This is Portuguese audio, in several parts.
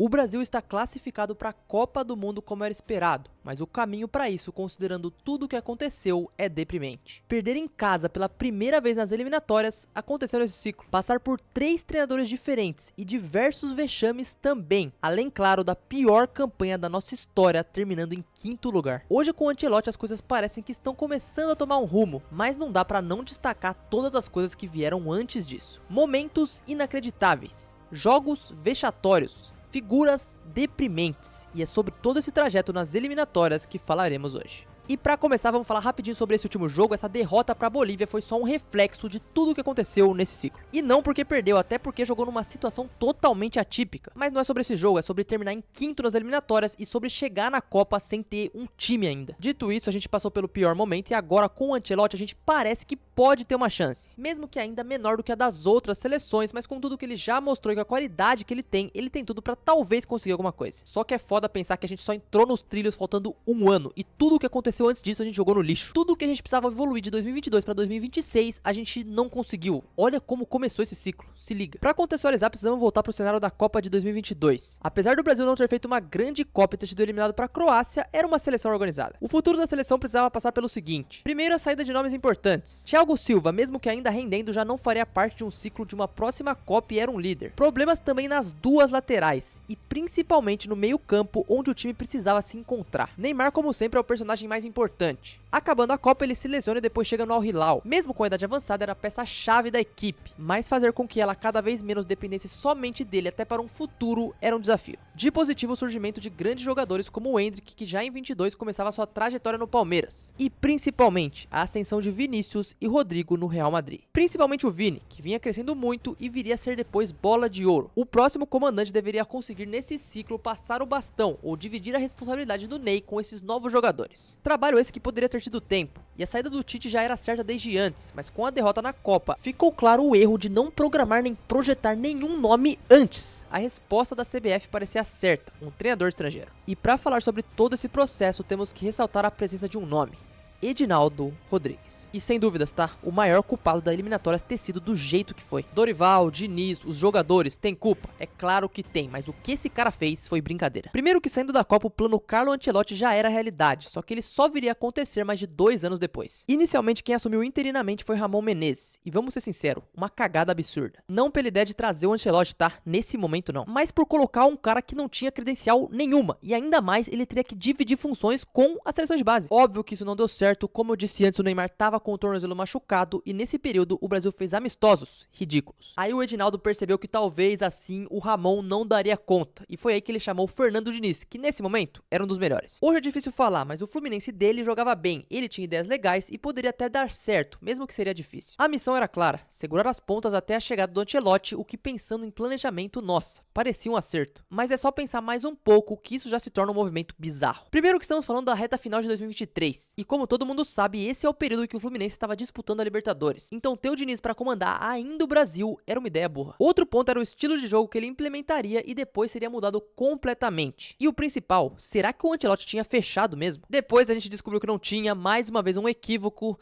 O Brasil está classificado para a Copa do Mundo como era esperado, mas o caminho para isso, considerando tudo o que aconteceu, é deprimente. Perder em casa pela primeira vez nas eliminatórias aconteceu nesse ciclo. Passar por 3 treinadores diferentes e diversos vexames também, além, claro, da pior campanha da nossa história, terminando em 5º lugar. Hoje com o Ancelotti as coisas parecem que estão começando a tomar um rumo, mas não dá para não destacar todas as coisas que vieram antes disso. Momentos inacreditáveis, jogos vexatórios, figuras deprimentes, e é sobre todo esse trajeto nas eliminatórias que falaremos hoje. E pra começar, vamos falar rapidinho sobre esse último jogo. Essa derrota pra Bolívia foi só um reflexo de tudo o que aconteceu nesse ciclo. E não porque perdeu, até porque jogou numa situação totalmente atípica. Mas não é sobre esse jogo, é sobre terminar em 5º nas eliminatórias e sobre chegar na Copa sem ter um time ainda. Dito isso, a gente passou pelo pior momento e agora com o Ancelotti a gente parece que pode ter uma chance. Mesmo que ainda menor do que a das outras seleções, mas com tudo que ele já mostrou e com a qualidade que ele tem tudo pra talvez conseguir alguma coisa. Só que é foda pensar que a gente só entrou nos trilhos faltando um ano e tudo o que aconteceu antes disso a gente jogou no lixo. Tudo que a gente precisava evoluir de 2022 para 2026, a gente não conseguiu. Olha como começou esse ciclo, se liga. Para contextualizar, precisamos voltar pro cenário da Copa de 2022. Apesar do Brasil não ter feito uma grande Copa e ter sido eliminado para a Croácia, era uma seleção organizada. O futuro da seleção precisava passar pelo seguinte: primeiro, a saída de nomes importantes. Thiago Silva, mesmo que ainda rendendo, já não faria parte de um ciclo de uma próxima Copa e era um líder. Problemas também nas duas laterais e principalmente no meio-campo, onde o time precisava se encontrar. Neymar, como sempre, é o personagem mais importante. Acabando a Copa, ele se lesiona e depois chega no Al Hilal. Mesmo com a idade avançada, era a peça-chave da equipe, mas fazer com que ela cada vez menos dependesse somente dele até para um futuro era um desafio. De positivo, o surgimento de grandes jogadores como o Endrick, que já em 22 começava sua trajetória no Palmeiras. E principalmente, a ascensão de Vinícius e Rodrigo no Real Madrid. Principalmente o Vini, que vinha crescendo muito e viria a ser depois bola de ouro. O próximo comandante deveria conseguir nesse ciclo passar o bastão ou dividir a responsabilidade do Ney com esses novos jogadores. Trabalho esse que poderia ter tido tempo, e a saída do Tite já era certa desde antes, mas com a derrota na Copa, ficou claro o erro de não programar nem projetar nenhum nome antes. A resposta da CBF parecia certa, um treinador estrangeiro. E para falar sobre todo esse processo, temos que ressaltar a presença de um nome: Edinaldo Rodrigues. E sem dúvidas, tá? O maior culpado da eliminatória ter sido do jeito que foi. Dorival, Diniz, os jogadores, tem culpa? É claro que tem, mas o que esse cara fez foi brincadeira. Primeiro que saindo da Copa, o plano Carlo Ancelotti já era realidade, só que ele só viria a acontecer mais de 2 anos depois. Inicialmente, quem assumiu interinamente foi Ramon Menezes, e vamos ser sinceros, uma cagada absurda. Não pela ideia de trazer o Ancelotti, tá? Nesse momento não. Mas por colocar um cara que não tinha credencial nenhuma, e ainda mais ele teria que dividir funções com as seleções de base. Óbvio que isso não deu certo, como eu disse antes, o Neymar tava com o tornozelo machucado e nesse período o Brasil fez amistosos ridículos. Aí o Edinaldo percebeu que talvez assim o Ramon não daria conta e foi aí que ele chamou o Fernando Diniz, que nesse momento era um dos melhores. Hoje é difícil falar, mas o Fluminense dele jogava bem, ele tinha ideias legais e poderia até dar certo, mesmo que seria difícil. A missão era clara: segurar as pontas até a chegada do Ancelotti, o que pensando em planejamento, nossa, parecia um acerto. Mas é só pensar mais um pouco que isso já se torna um movimento bizarro. Primeiro que estamos falando da reta final de 2023, e como todo mundo sabe, esse é o período em que o Fluminense estava disputando a Libertadores. Então ter o Diniz para comandar ainda o Brasil era uma ideia burra. Outro ponto era o estilo de jogo que ele implementaria e depois seria mudado completamente. E o principal, será que o Ancelotti tinha fechado mesmo? Depois a gente descobriu que não tinha, mais uma vez um equívoco.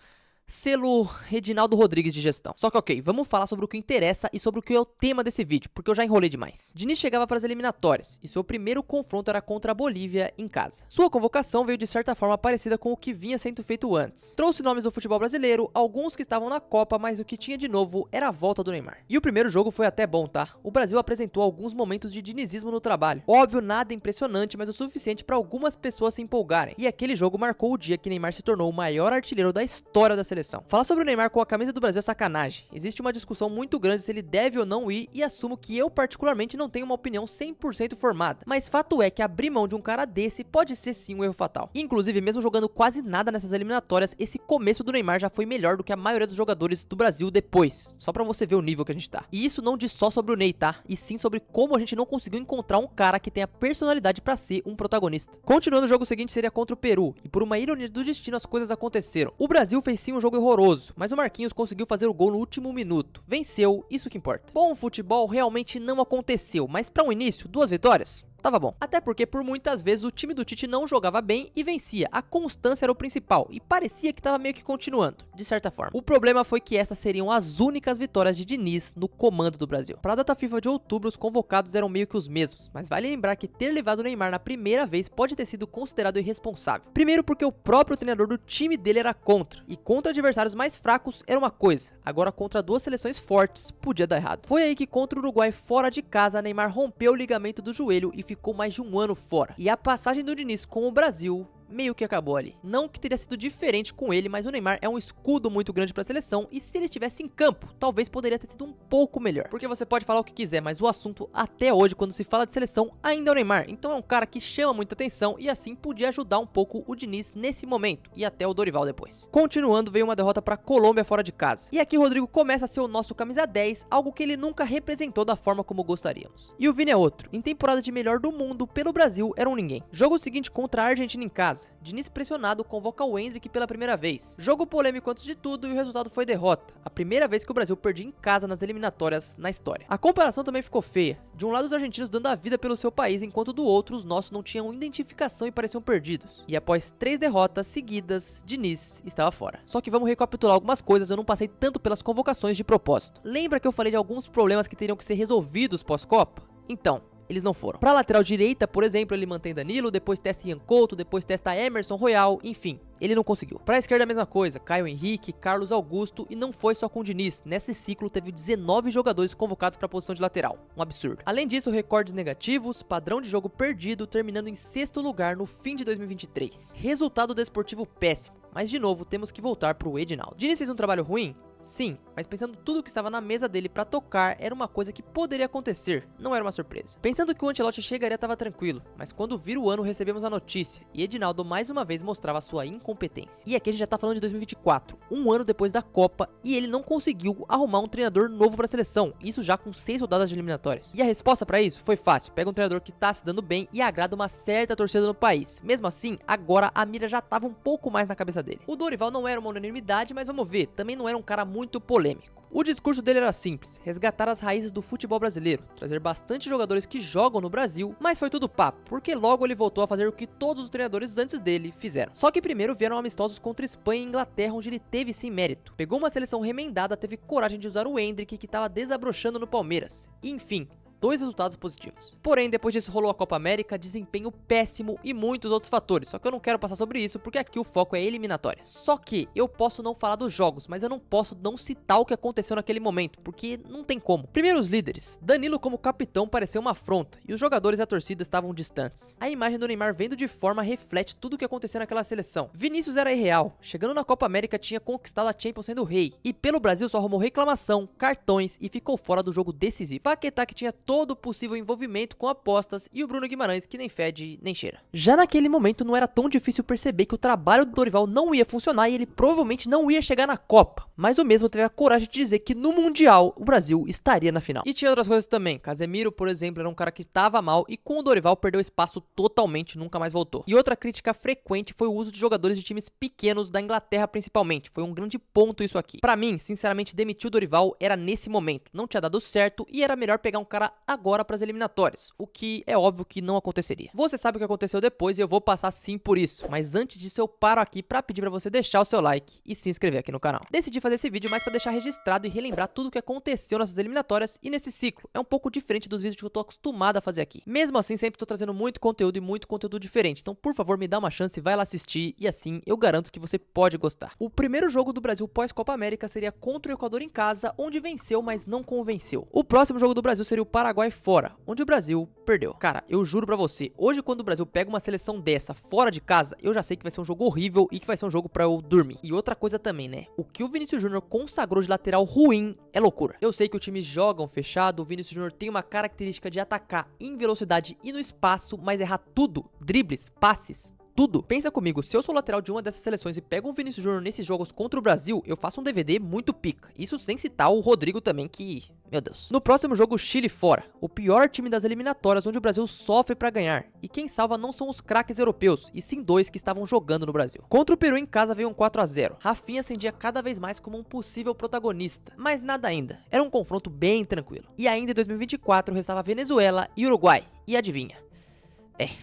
Selo Edinaldo Rodrigues de gestão. Só que ok, vamos falar sobre o que interessa e sobre o que é o tema desse vídeo, porque eu já enrolei demais. Diniz chegava para as eliminatórias e seu primeiro confronto era contra a Bolívia em casa. Sua convocação veio de certa forma parecida com o que vinha sendo feito antes. Trouxe nomes do futebol brasileiro, alguns que estavam na Copa, mas o que tinha de novo era a volta do Neymar. E o primeiro jogo foi até bom, tá? O Brasil apresentou alguns momentos de dinizismo no trabalho. Óbvio, nada impressionante, mas o suficiente para algumas pessoas se empolgarem. E aquele jogo marcou o dia que Neymar se tornou o maior artilheiro da história da seleção. Falar sobre o Neymar com a camisa do Brasil é sacanagem. Existe uma discussão muito grande se ele deve ou não ir e assumo que eu particularmente não tenho uma opinião 100% formada. Mas fato é que abrir mão de um cara desse pode ser sim um erro fatal. Inclusive, mesmo jogando quase nada nessas eliminatórias, esse começo do Neymar já foi melhor do que a maioria dos jogadores do Brasil depois. Só pra você ver o nível que a gente tá. E isso não diz só sobre o Ney, tá? E sim sobre como a gente não conseguiu encontrar um cara que tenha personalidade pra ser um protagonista. Continuando, o jogo seguinte seria contra o Peru. E por uma ironia do destino, as coisas aconteceram. O Brasil fez sim um jogo horroroso, mas o Marquinhos conseguiu fazer o gol no último minuto. Venceu, isso que importa. Bom futebol realmente não aconteceu, mas para um início, 2 vitórias? tava bom. Até porque por muitas vezes o time do Tite não jogava bem e vencia, a constância era o principal e parecia que tava meio que continuando, de certa forma. O problema foi que essas seriam as únicas vitórias de Diniz no comando do Brasil. Para a data FIFA de outubro, os convocados eram meio que os mesmos, mas vale lembrar que ter levado o Neymar na primeira vez pode ter sido considerado irresponsável. Primeiro porque o próprio treinador do time dele era contra, e contra adversários mais fracos era uma coisa, agora contra duas seleções fortes podia dar errado. Foi aí que contra o Uruguai fora de casa, Neymar rompeu o ligamento do joelho e ficou mais de um ano fora. E a passagem do Diniz com o Brasil meio que acabou ali. Não que teria sido diferente com ele, mas o Neymar é um escudo muito grande para a seleção e se ele estivesse em campo, talvez poderia ter sido um pouco melhor. Porque você pode falar o que quiser, mas o assunto até hoje, quando se fala de seleção, ainda é o Neymar. Então é um cara que chama muita atenção e assim podia ajudar um pouco o Diniz nesse momento e até o Dorival depois. Continuando, veio uma derrota para a Colômbia fora de casa. E aqui o Rodrigo começa a ser o nosso camisa 10, algo que ele nunca representou da forma como gostaríamos. E o Vini é outro. Em temporada de melhor do mundo pelo Brasil, era um ninguém. Jogo seguinte contra a Argentina em casa. Diniz pressionado convoca o Endrick pela primeira vez. Jogo polêmico antes de tudo e o resultado foi derrota. A primeira vez que o Brasil perdia em casa nas eliminatórias na história. A comparação também ficou feia. De um lado os argentinos dando a vida pelo seu país, enquanto do outro os nossos não tinham identificação e pareciam perdidos. E após 3 derrotas seguidas, Diniz estava fora. Só que vamos recapitular algumas coisas, eu não passei tanto pelas convocações de propósito. Lembra que eu falei de alguns problemas que teriam que ser resolvidos pós-Copa? Então, eles não foram. Pra lateral direita, por exemplo, ele mantém Danilo, depois testa Ian Couto, depois testa Emerson Royal, enfim, ele não conseguiu. Pra esquerda a mesma coisa, Caio Henrique, Carlos Augusto e não foi só com o Diniz. Nesse ciclo teve 19 jogadores convocados pra posição de lateral, um absurdo. Além disso, recordes negativos, padrão de jogo perdido, terminando em 6º lugar no fim de 2023. Resultado desportivo péssimo, mas de novo temos que voltar pro Edinaldo. Diniz fez um trabalho ruim? Sim, mas pensando tudo que estava na mesa dele pra tocar, era uma coisa que poderia acontecer, não era uma surpresa. Pensando que o Ancelotti chegaria tava tranquilo, mas quando vira o ano recebemos a notícia, e Edinaldo mais uma vez mostrava sua incompetência. E aqui a gente já tá falando de 2024, um ano depois da Copa, e ele não conseguiu arrumar um treinador novo pra seleção, isso já com 6 rodadas de eliminatórias. E a resposta pra isso foi fácil, pega um treinador que tá se dando bem e agrada uma certa torcida no país. Mesmo assim, agora a mira já tava um pouco mais na cabeça dele. O Dorival não era uma unanimidade, mas vamos ver, também não era um cara muito polêmico. O discurso dele era simples, resgatar as raízes do futebol brasileiro, trazer bastante jogadores que jogam no Brasil, mas foi tudo papo, porque logo ele voltou a fazer o que todos os treinadores antes dele fizeram. Só que primeiro vieram amistosos contra Espanha e Inglaterra, onde ele teve sim mérito. Pegou uma seleção remendada, teve coragem de usar o Endrick, que estava desabrochando no Palmeiras. E, enfim, 2 resultados positivos. Porém, depois disso rolou a Copa América, desempenho péssimo e muitos outros fatores, só que eu não quero passar sobre isso porque aqui o foco é eliminatórias. Só que eu posso não falar dos jogos, mas eu não posso não citar o que aconteceu naquele momento, porque não tem como. Primeiro os líderes. Danilo como capitão pareceu uma afronta, e os jogadores e a torcida estavam distantes. A imagem do Neymar vendo de forma reflete tudo o que aconteceu naquela seleção. Vinícius era irreal, chegando na Copa América tinha conquistado a Champions sendo rei, e pelo Brasil só arrumou reclamação, cartões e ficou fora do jogo decisivo. Paquetá que tinha todo o possível envolvimento com apostas e o Bruno Guimarães que nem fede nem cheira. Já naquele momento não era tão difícil perceber que o trabalho do Dorival não ia funcionar e ele provavelmente não ia chegar na Copa, mas o mesmo teve a coragem de dizer que no Mundial o Brasil estaria na final. E tinha outras coisas também, Casemiro, por exemplo, era um cara que tava mal e com o Dorival perdeu espaço totalmente, nunca mais voltou. E outra crítica frequente foi o uso de jogadores de times pequenos da Inglaterra principalmente, foi um grande ponto isso aqui. Pra mim, sinceramente, demitir o Dorival era nesse momento, não tinha dado certo e era melhor pegar um cara agora para as eliminatórias, o que é óbvio que não aconteceria. Você sabe o que aconteceu depois e eu vou passar sim por isso, mas antes disso eu paro aqui para pedir para você deixar o seu like e se inscrever aqui no canal. Decidi fazer esse vídeo mais para deixar registrado e relembrar tudo o que aconteceu nessas eliminatórias e nesse ciclo. É um pouco diferente dos vídeos que eu tô acostumado a fazer aqui. Mesmo assim, sempre tô trazendo muito conteúdo e muito conteúdo diferente, então por favor me dá uma chance e vai lá assistir e assim eu garanto que você pode gostar. O primeiro jogo do Brasil pós-Copa América seria contra o Equador em casa, onde venceu, mas não convenceu. O próximo jogo do Brasil seria o Paraguai fora, onde o Brasil perdeu. Cara, eu juro pra você, hoje quando o Brasil pega uma seleção dessa fora de casa, eu já sei que vai ser um jogo horrível e que vai ser um jogo pra eu dormir. E outra coisa também, né? O que o Vinícius Júnior consagrou de lateral ruim é loucura. Eu sei que os times jogam fechado, o Vinícius Júnior tem uma característica de atacar em velocidade e no espaço, mas errar tudo, dribles, passes, tudo. Pensa comigo, se eu sou lateral de uma dessas seleções e pego um Vinícius Júnior nesses jogos contra o Brasil, eu faço um DVD muito pica. Isso sem citar o Rodrigo também, que... meu Deus. No próximo jogo, Chile fora. O pior time das eliminatórias, onde o Brasil sofre pra ganhar. E quem salva não são os craques europeus, e sim 2 que estavam jogando no Brasil. Contra o Peru em casa veio um 4-0. Rafinha ascendia cada vez mais como um possível protagonista. Mas nada ainda. Era um confronto bem tranquilo. E ainda em 2024 restava Venezuela e Uruguai. E adivinha?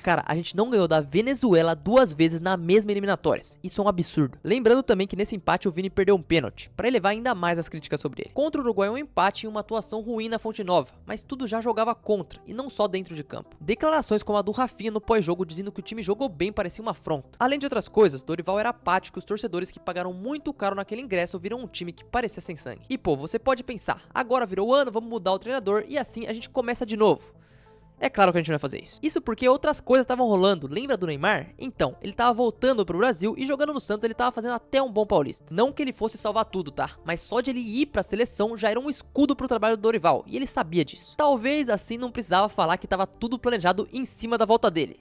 Cara, a gente não ganhou da Venezuela 2 vezes na mesma eliminatórias. Isso é um absurdo. Lembrando também que nesse empate o Vini perdeu um pênalti, pra elevar ainda mais as críticas sobre ele. Contra o Uruguai um empate e uma atuação ruim na Fonte Nova, mas tudo já jogava contra, e não só dentro de campo. Declarações como a do Rafinha no pós-jogo dizendo que o time jogou bem parecia uma afronta. Além de outras coisas, Dorival era apático e os torcedores que pagaram muito caro naquele ingresso viram um time que parecia sem sangue. E pô, você pode pensar, agora virou o ano, vamos mudar o treinador e assim a gente começa de novo. É claro que a gente não vai fazer isso. Isso porque outras coisas estavam rolando. Lembra do Neymar? Então, ele tava voltando pro Brasil e jogando no Santos ele tava fazendo até um bom paulista. Não que ele fosse salvar tudo, tá? Mas só de ele ir pra seleção já era um escudo pro trabalho do Dorival. E ele sabia disso. Talvez assim não precisava falar que tava tudo planejado em cima da volta dele.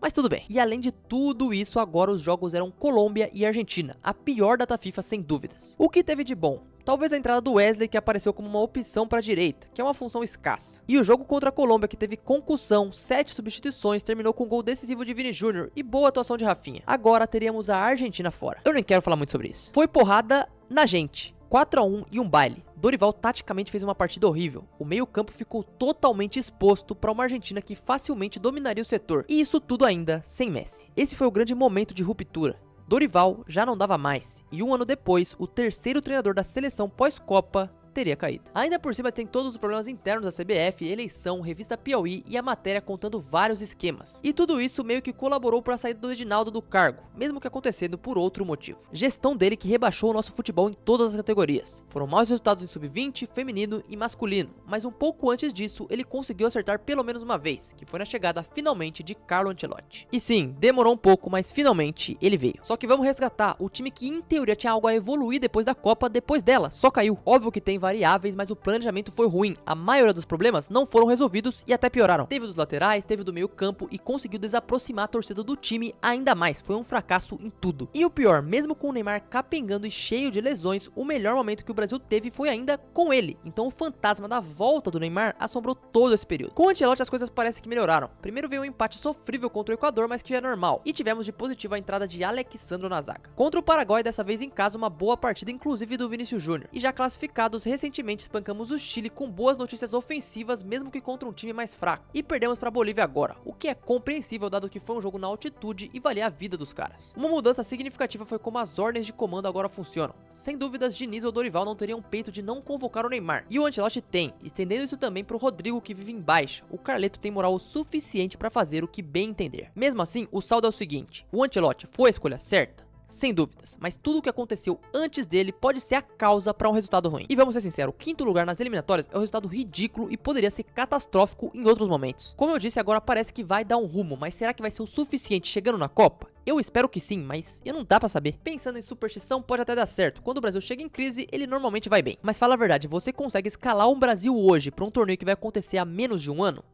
Mas tudo bem. E além de tudo isso, agora os jogos eram Colômbia e Argentina. A pior data FIFA sem dúvidas. O que teve de bom? Talvez a entrada do Wesley, que apareceu como uma opção para a direita, que é uma função escassa. E o jogo contra a Colômbia, que teve concussão, 7 substituições, terminou com um gol decisivo de Vini Júnior e boa atuação de Rafinha. Agora teríamos a Argentina fora. Eu nem quero falar muito sobre isso. Foi porrada na gente. 4 a 1 e um baile. Dorival taticamente fez uma partida horrível. O meio-campo ficou totalmente exposto para uma Argentina que facilmente dominaria o setor. E isso tudo ainda sem Messi. Esse foi o grande momento de ruptura. Dorival já não dava mais, e um ano depois, o terceiro treinador da seleção pós-Copa teria caído. Ainda por cima tem todos os problemas internos da CBF, eleição, revista Piauí e a matéria contando vários esquemas. E tudo isso meio que colaborou para a saída do Edinaldo do cargo, mesmo que acontecendo por outro motivo. Gestão dele que rebaixou o nosso futebol em todas as categorias. Foram maus resultados em sub-20, feminino e masculino, mas um pouco antes disso ele conseguiu acertar pelo menos uma vez, que foi na chegada finalmente de Carlo Ancelotti. E sim, demorou um pouco, mas finalmente ele veio. Só que vamos resgatar, o time que em teoria tinha algo a evoluir depois da Copa, depois dela, só caiu. Óbvio que tem variáveis, mas o planejamento foi ruim. A maioria dos problemas não foram resolvidos e até pioraram. Teve dos laterais, teve do meio campo e conseguiu desaproximar a torcida do time ainda mais. Foi um fracasso em tudo. E o pior, mesmo com o Neymar capengando e cheio de lesões, o melhor momento que o Brasil teve foi ainda com ele. Então o fantasma da volta do Neymar assombrou todo esse período. Com o Ancelotti as coisas parecem que melhoraram. Primeiro veio um empate sofrível contra o Equador, mas que é normal. E tivemos de positivo a entrada de Alexandro na zaga. Contra o Paraguai, dessa vez em casa, uma boa partida, inclusive do Vinícius Júnior. E já classificados, recentemente espancamos o Chile com boas notícias ofensivas, mesmo que contra um time mais fraco. E perdemos para a Bolívia agora, o que é compreensível dado que foi um jogo na altitude e valia a vida dos caras. Uma mudança significativa foi como as ordens de comando agora funcionam. Sem dúvidas, Diniz ou Dorival não teriam peito de não convocar o Neymar. E o Ancelotti tem, estendendo isso também pro Rodrigo que vive em baixa. O Carleto tem moral o suficiente para fazer o que bem entender. Mesmo assim, o saldo é o seguinte: o Ancelotti foi a escolha certa? Sem dúvidas, mas tudo o que aconteceu antes dele pode ser a causa para um resultado ruim. E vamos ser sinceros, o quinto lugar nas eliminatórias é um resultado ridículo e poderia ser catastrófico em outros momentos. Como eu disse, agora parece que vai dar um rumo, mas será que vai ser o suficiente chegando na Copa? Eu espero que sim, mas eu não dá pra saber. Pensando em superstição, pode até dar certo. Quando o Brasil chega em crise, ele normalmente vai bem. Mas fala a verdade, você consegue escalar um Brasil hoje pra um torneio que vai acontecer há menos de um ano?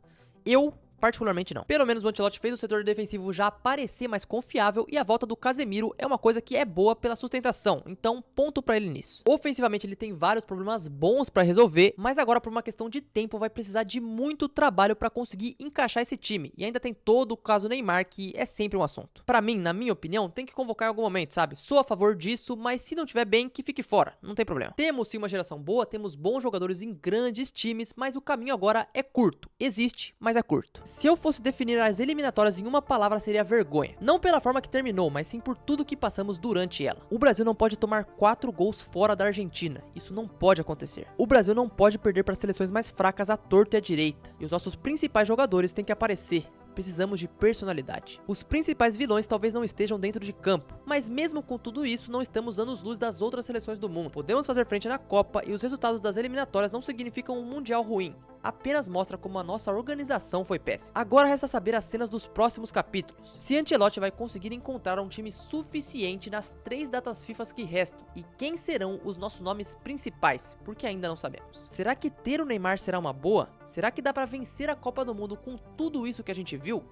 Eu particularmente não. Pelo menos o Ancelotti fez o setor defensivo já parecer mais confiável e a volta do Casemiro é uma coisa que é boa pela sustentação, então ponto pra ele nisso. Ofensivamente ele tem vários problemas bons pra resolver, mas agora por uma questão de tempo vai precisar de muito trabalho pra conseguir encaixar esse time. E ainda tem todo o caso Neymar, que é sempre um assunto. Pra mim, na minha opinião, tem que convocar em algum momento, sabe? Sou a favor disso, mas se não tiver bem, que fique fora, não tem problema. Temos sim uma geração boa, temos bons jogadores em grandes times, mas o caminho agora é curto. Existe, mas é curto. Se eu fosse definir as eliminatórias em uma palavra, seria vergonha. Não pela forma que terminou, mas sim por tudo que passamos durante ela. O Brasil não pode tomar 4 gols fora da Argentina. Isso não pode acontecer. O Brasil não pode perder para seleções mais fracas à torta e à direita. E os nossos principais jogadores têm que aparecer. Precisamos de personalidade. Os principais vilões talvez não estejam dentro de campo, mas mesmo com tudo isso, não estamos anos-luz das outras seleções do mundo. Podemos fazer frente na Copa e os resultados das eliminatórias não significam um mundial ruim. Apenas mostra como a nossa organização foi péssima. Agora resta saber as cenas dos próximos capítulos. Se Ancelotti vai conseguir encontrar um time suficiente nas 3 datas FIFA que restam e quem serão os nossos nomes principais, porque ainda não sabemos. Será que ter o Neymar será uma boa? Será que dá pra vencer a Copa do Mundo com tudo isso que a gente viu?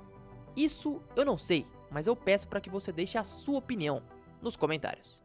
Isso eu não sei, mas eu peço para que você deixe a sua opinião nos comentários.